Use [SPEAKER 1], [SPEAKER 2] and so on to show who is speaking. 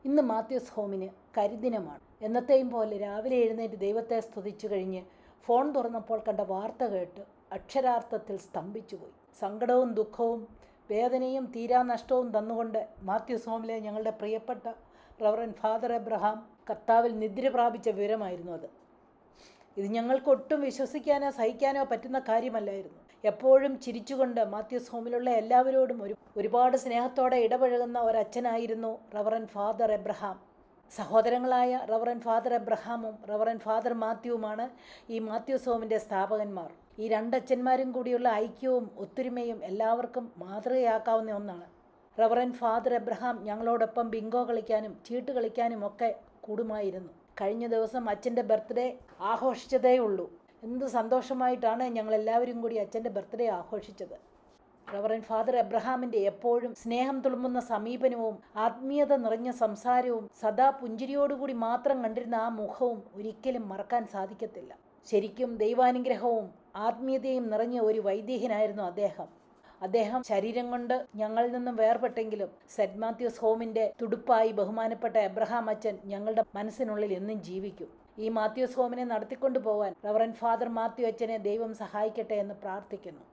[SPEAKER 1] ഇന്ന് മാത്യൂസ് ഹോമിന് കരിദിനമാണ്. എന്നത്തെയും പോലെ രാവിലെ എഴുന്നേറ്റ് ദൈവത്തെ സ്തുതിച്ചു കഴിഞ്ഞ് ഫോൺ തുറന്നപ്പോൾ കണ്ട വാർത്ത കേട്ട് അക്ഷരാർത്ഥത്തിൽ സ്തംഭിച്ചുപോയി. സങ്കടവും ദുഃഖവും വേദനയും തീരാനഷ്ടവും തന്നുകൊണ്ട് മാത്യൂസ് ഹോമിലെ ഞങ്ങളുടെ പ്രിയപ്പെട്ട റവറൻ ഫാദർ എബ്രഹാം കർത്താവിൽ നിദ്ര പ്രാപിച്ച വിവരമായിരുന്നു അത്. ഇത് ഞങ്ങൾക്ക് ഒട്ടും വിശ്വസിക്കാനോ സഹിക്കാനോ പറ്റുന്ന കാര്യമല്ലായിരുന്നു. എപ്പോഴും ചിരിച്ചുകൊണ്ട് മാത്യൂസ് ഹോമിലുള്ള എല്ലാവരോടും ഒരുപാട് സ്നേഹത്തോടെ ഇടപഴകുന്ന ഒരച്ഛനായിരുന്നു റവറൻ ഫാദർ എബ്രഹാം. സഹോദരങ്ങളായ റവറൻ ഫാദർ എബ്രഹാമും റവറൻ ഫാദർ മാത്യുവുമാണ് ഈ മാത്യൂസ് ഹോമിൻ്റെ സ്ഥാപകന്മാർ. ഈ രണ്ടച്ഛന്മാരും കൂടിയുള്ള ഐക്യവും ഒത്തൊരുമയും എല്ലാവർക്കും മാതൃകയാക്കാവുന്ന ഒന്നാണ്. റവറൻ ഫാദർ എബ്രഹാം ഞങ്ങളോടൊപ്പം ബിങ്കോ കളിക്കാനും ചീട്ട് കളിക്കാനും ഒക്കെ കൂടുമായിരുന്നു. കഴിഞ്ഞ ദിവസം അച്ഛൻ്റെ ബർത്ത്ഡേ ആഘോഷിച്ചതേ ഉള്ളൂ. എന്ത് സന്തോഷമായിട്ടാണ് ഞങ്ങളെല്ലാവരും കൂടി അച്ഛൻ്റെ ബർത്ത്ഡേ ആഘോഷിച്ചത്. റവറൻ ഫാദർ എബ്രഹാമിൻ്റെ എപ്പോഴും സ്നേഹം തുളുമ്പുന്ന സമീപനവും ആത്മീയത നിറഞ്ഞ സംസാരവും സദാ പുഞ്ചിരിയോടുകൂടി മാത്രം കണ്ടിരുന്ന ആ മുഖവും ഒരിക്കലും മറക്കാൻ സാധിക്കത്തില്ല. ശരിക്കും ദൈവാനുഗ്രഹവും ആത്മീയതയും നിറഞ്ഞ ഒരു വൈദികനായിരുന്നു അദ്ദേഹം ശരീരം കൊണ്ട് ഞങ്ങളിൽ നിന്നും വേർപെട്ടെങ്കിലും സെന്റ് മാത്യൂസ് ഹോമിൻ്റെ തുടുപ്പായി ബഹുമാനപ്പെട്ട എബ്രഹാം അച്ഛൻ ഞങ്ങളുടെ മനസ്സിനുള്ളിൽ എന്നും ജീവിക്കും. ഈ മാത്യൂസ് ഹോമിനെ നടത്തിക്കൊണ്ടു പോകാൻ റവറൻ ഫാദർ മാത്യു അച്ഛനെ ദൈവം സഹായിക്കട്ടെ എന്ന് പ്രാർത്ഥിക്കുന്നു.